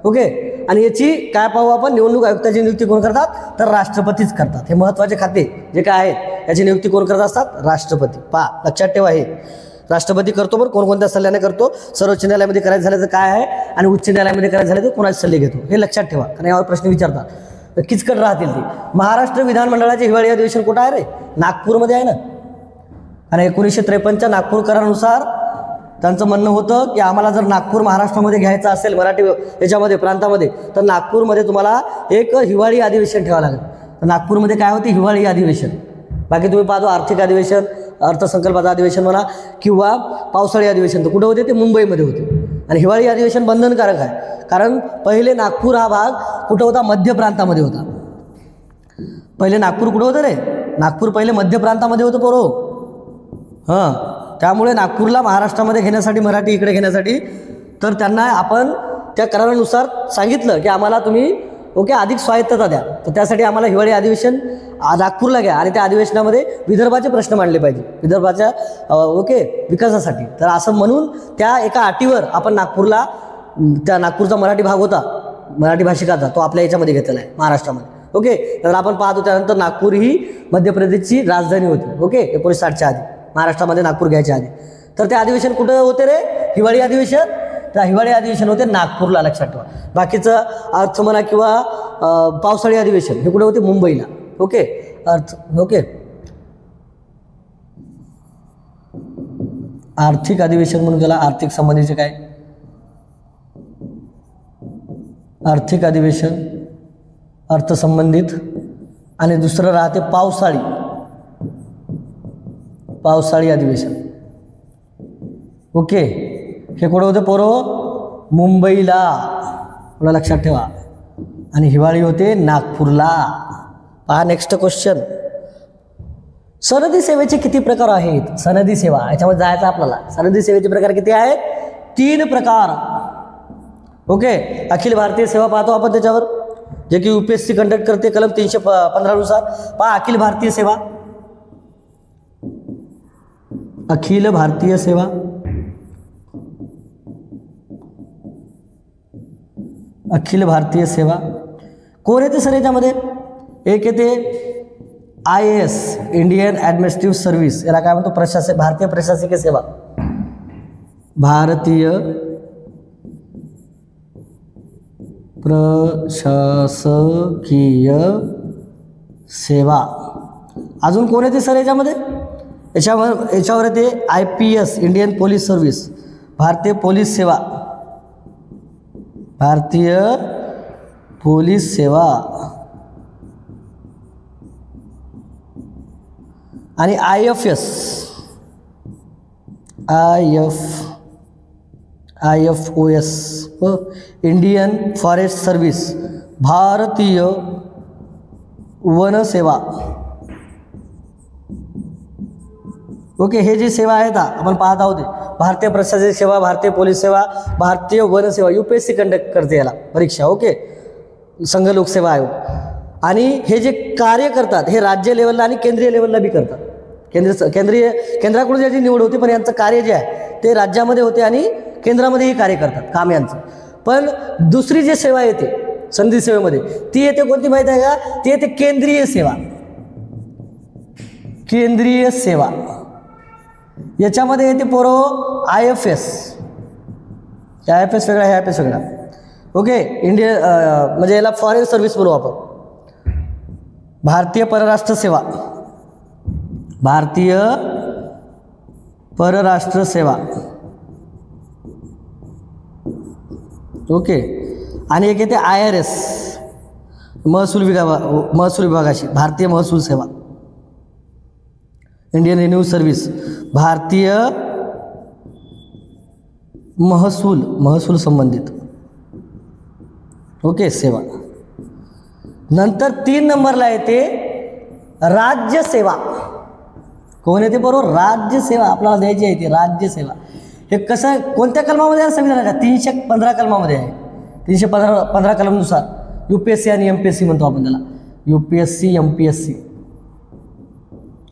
Speaker 1: ओके. आणि याची काय पाहू आपण, निवडणूक आयुक्ताची नियुक्ती कोण करतात, तर राष्ट्रपतीच करतात. हे महत्त्वाचे खाते जे काय आहेत याची नियुक्ती कोण करत असतात, राष्ट्रपती. पहा लक्षात ठेवा, हे राष्ट्रपती करतो. बरं, कोणकोणत्या सल्ल्याने करतो, सर्वोच्च न्यायालयामध्ये करायचं झालं तर काय आहे आणि उच्च न्यायालयामध्ये करायचं झालं तर कोणाचे सल्ले घेतो, हे लक्षात ठेवा, कारण यावर प्रश्न विचारतात. किचकट राहतील ती. महाराष्ट्र विधानमंडळाचे हिवाळी अधिवेशन कुठं आहे रे, नागपूरमध्ये आहे ना. आणि 1953च्या नागपूर करारानुसार त्यांचं म्हणणं होतं की आम्हाला जर नागपूर महाराष्ट्रामध्ये घ्यायचं असेल, मराठी याच्यामध्ये प्रांतामध्ये, तर नागपूरमध्ये तुम्हाला एक हिवाळी अधिवेशन ठेवावं लागेल. तर नागपूरमध्ये काय होते, हिवाळी अधिवेशन. बाकी तुम्ही पाहतो आर्थिक अधिवेशन, अर्थसंकल्पाचं अधिवेशन म्हणा किंवा पावसाळी अधिवेशन, तर कुठं होते, ते मुंबईमध्ये होते. आणि हिवाळी अधिवेशन बंधनकारक आहे, कारण पहिले नागपूर हा भाग कुठं होता, मध्य प्रांतामध्ये होता. पहिले नागपूर कुठं होतं रे, नागपूर पहिले मध्य प्रांतामध्ये होतं पोरो. हां, त्यामुळे नागपूरला महाराष्ट्रामध्ये घेण्यासाठी, मराठी इकडे घेण्यासाठी, तर त्यांना आपण त्या करारानुसार सांगितलं की आम्हाला तुम्ही ओके, अधिक स्वायत्तता द्या. तर त्यासाठी आम्हाला हिवाळी अधिवेशन नागपूरला घ्या आणि त्या अधिवेशनामध्ये विदर्भाचे प्रश्न मांडले पाहिजे, विदर्भाच्या ओके विकासासाठी. तर असं म्हणून त्या एका अटीवर आपण नागपूरला, त्या नागपूरचा मराठी भाग होता मराठी भाषिकाचा, तो आपल्या याच्यामध्ये घेतलेला आहे महाराष्ट्रामध्ये. ओके, तर आपण पाहतो त्यानंतर नागपूर ही मध्य प्रदेशची राजधानी होती. ओके, 1960च्या आधी महाराष्ट्रामध्ये नागपूर घ्यायच्या आधी. तर ते अधिवेशन कुठं होते रे? हिवाळी अधिवेशन. तर हिवाळी अधिवेशन होते नागपूरला, लक्षात ठेवा. बाकीचं अर्थ म्हणा किंवा पावसाळी अधिवेशन हे कुठे होते? मुंबईला. Okay, earth okay. आर्थिक अधिवेशन म्हणून त्याला आर्थिक संबंधीचे काय? आर्थिक अधिवेशन अर्थसंबंधित. आणि दुसरं राहते पावसाळी अधिवेशन. ओके, हे कुठं होते पोरो? मुंबईला, थोडं लक्षात ठेवा. आणि हिवाळी होते नागपूरला. पहा नेक्स्ट क्वेश्चन. सनदी सेवेचे किती प्रकार आहेत? सनदी सेवा याच्यामध्ये जायचं आपल्याला. सनदी सेवेचे प्रकार किती आहेत? 3 प्रकार. ओके, अखिल भारतीय सेवा पाहतो आपण त्याच्यावर, जे की UPSC कंडक्ट करते कलम 315 नुसार. पहा अखिल भारतीय सेवा, अखिल भारतीय सेवा, अखिल भारतीय सेवा कोण येते सर याच्यामध्ये? एक येते IAS, इंडियन ॲडमिनिस्ट्रेटिव्ह सर्व्हिस, याला काय म्हणतो? भारतीय प्रशासकीय सेवा. भारतीय प्रशासकीय सेवा. अजून कोण येते सर याच्यामध्ये? याच्यावर येते IPS, इंडियन पोलीस सर्व्हिस, भारतीय पोलीस सेवा, भारतीय पोलीस सेवा. आणि IFS, IFOS, Indian forest service, भारतीय वन सेवा. ओके, हे जी सेवा आहेत आपण पाहत आहोत, भारतीय प्रशासकीय सेवा, भारतीय पोलीस सेवा, भारतीय वन सेवा. UPSC कंडक्ट करते याला परीक्षा. ओके, संघ लोकसेवा आयोग. आणि हे जे कार्य करतात हे राज्य लेवलला आणि केंद्रीय लेवलला बी करतात. केंद्राकडून ज्याची निवड होती, पण यांचं कार्य जे आहे ते राज्यामध्ये होते आणि केंद्रामध्येही कार्य करतात काम यांचं. पण दुसरी जी सेवा येते सनदी सेवेमध्ये ती येते कोणती माहीत आहे का? ती येते केंद्रीय सेवा. केंद्रीय सेवा याच्यामध्ये येते पोरो IFS. IFS वेगळा, हे IFS वेगळा. ओके, इंडियन म्हणजे याला फॉरेन सर्व्हिस म्हणू आपण. भारतीय परराष्ट्र सेवा, भारतीय परराष्ट्र सेवा. ओके, आणि एक येते IRS, महसूल विभागाची, भारतीय महसूल सेवा, इंडियन रेव्हेन्यू सर्व्हिस, भारतीय महसूल संबंधित. ओके, सेवा. नंतर 3 नंबरला येते राज्य सेवा. कोण येते बरोबर? राज्य सेवा आपल्याला द्यायची आहे ती राज्य सेवा. हे कसं, कोणत्या कलमामध्ये आहे संविधानाच्या? 315 कलमामध्ये आहे. 315 कलमनुसार UPSC आणि MPSC म्हणतो आपण त्याला, UPSC MPSC.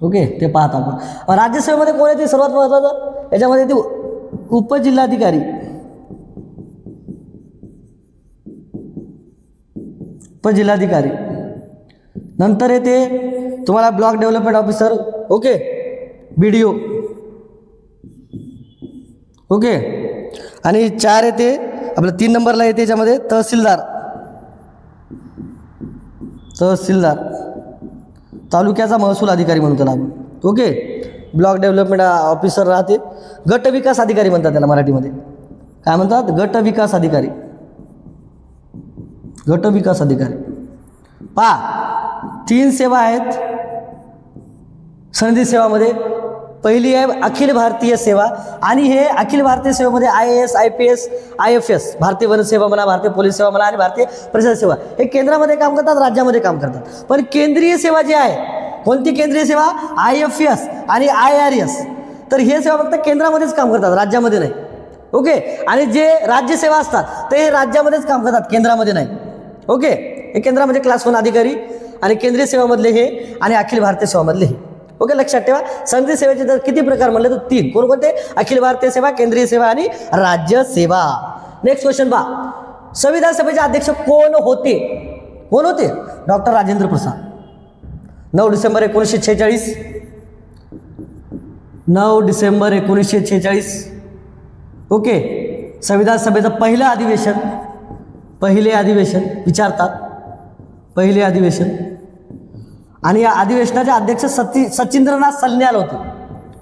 Speaker 1: ओके, ते पाहतो आपण. राज्यसेवेमध्ये कोण येते सर्वात महत्त्वाचं? याच्यामध्ये येते उपजिल्हाधिकारी. उपजिल्हाधिकारी. नंतर येते तुम्हाला block development officer. Okay, BDO. Okay, आणि 4 येते आपलं 3 नंबरला येते याच्यामध्ये तहसीलदार. तालुक्याचा महसूल अधिकारी म्हणतो त्याला आपण. ओके, ब्लॉक डेव्हलपमेंट ऑफिसर राहते. गट विकास अधिकारी म्हणतात त्याला मराठीमध्ये. काय म्हणतात? गट विकास अधिकारी. गट विकास अधिकारी. पहा 3 सेवा आहेत सनदी सेवामध्ये. पहिली आहे अखिल भारतीय सेवा, आणि हे अखिल भारतीय सेवेमध्ये IAS, IPS, IFS, भारतीय वन सेवा म्हणा, भारतीय पोलीस सेवा म्हणा आणि भारतीय प्रशासकीय सेवा हे केंद्रामध्ये काम करतात, राज्यामध्ये काम करतात. पण केंद्रीय सेवा जी आहे, कोणती केंद्रीय सेवा? IFS आणि IRS. तर हे सेवा फक्त केंद्रामध्येच काम करतात, राज्यामध्ये नाही. ओके, आणि जे राज्यसेवा असतात ते हे राज्यामध्येच काम करतात, केंद्रामध्ये नाही. ओके, हे केंद्र म्हणजे क्लास 1 अधिकारी आणि केंद्रीय सेवामधले हे आणि अखिल भारतीय सेवामधले हे. ओके, लक्षात ठेवा. संघीय सेवेचे जर किती प्रकार म्हणले तर 3. कोणकोणते? अखिल भारतीय सेवा, केंद्रीय सेवा आणि राज्य सेवा. नेक्स्ट क्वेश्चन पहा. संविधान सभेचे अध्यक्ष कोण होते? कोण होते? डॉक्टर राजेंद्र प्रसाद. 9 डिसेंबर 1946. 9 डिसेंबर 1946. ओके, संविधान सभेचं पहिलं अधिवेशन, पहिले अधिवेशन विचारतात, पहिले अधिवेशन. आणि या अधिवेशनाचे अध्यक्ष सचिंद्रनाथ सन्याल होते.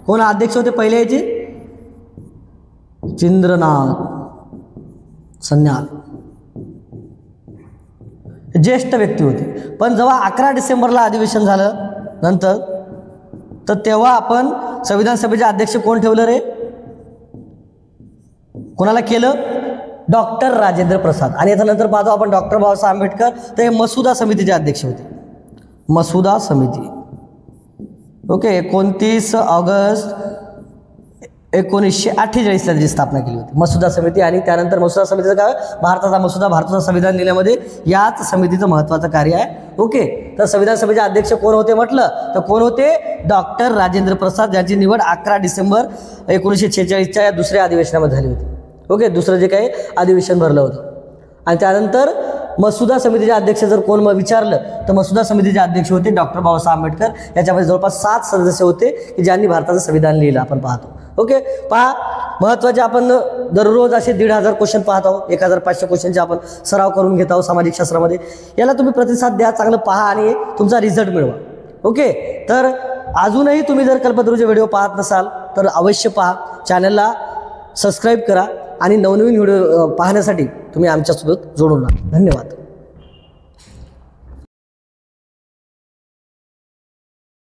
Speaker 1: कोण अध्यक्ष होते पहिले याचे? सचिंद्रनाथ सन्याल, ज्येष्ठ व्यक्ती होते. पण जेव्हा 11 डिसेंबरला अधिवेशन झालं नंतर, तर तेव्हा आपण संविधान सभेचे अध्यक्ष कोण ठेवलं रे? कोणाला केलं? डॉक्टर राजेंद्र प्रसाद. आणि याच्यानंतर पाहतो आपण डॉक्टर बाबासाहेब आंबेडकर, तर हे मसुदा समितीचे अध्यक्ष होते. मसुदा समिती. ओके, 29 ऑगस्ट 1948 त्याची स्थापना केली होती मसुदा समिती. आणि त्यानंतर मसुदा समितीचं काय? भारताचा मसुदा भारताचं संविधान लिहिण्यामध्ये याच समितीचं महत्त्वाचं कार्य आहे. ओके, तर संविधान सभेचे अध्यक्ष कोण होते म्हटलं तर कोण होते? डॉक्टर राजेंद्र प्रसाद, ज्यांची निवड 11 डिसेंबर 1946च्या या दुसऱ्या अधिवेशनामध्ये झाली होती. ओके, दुसरं जे काही अधिवेशन भरलं होतं. आणि त्यानंतर मसुदा समितीचे अध्यक्ष जर कोण विचारलं तर मसुदा समितीचे अध्यक्ष होते डॉक्टर बाबासाहेब आंबेडकर. याच्यामध्ये जवळपास 7 सदस्य होते की ज्यांनी भारताचं संविधान लिहिलं आपण पाहतो. ओके, पहा महत्त्वाचे आपण दररोज असे 1,500 क्वेश्चन पाहत आहोत. 1500 क्वेश्चनचे आपण सराव करून घेत आहोत सामाजिक शास्त्रामध्ये. याला तुम्ही प्रतिसाद द्या, चांगलं पहा आणि तुमचा रिझल्ट मिळवा. ओके, तर अजूनही तुम्ही जर कल्पतरूचे व्हिडिओ पाहत नसाल तर अवश्य पहा, चॅनलला सबस्क्राईब करा आणि नवनवीन व्हिडिओ पाहण्यासाठी तुम्ही आमच्यासोबत जोडून राहा. धन्यवाद.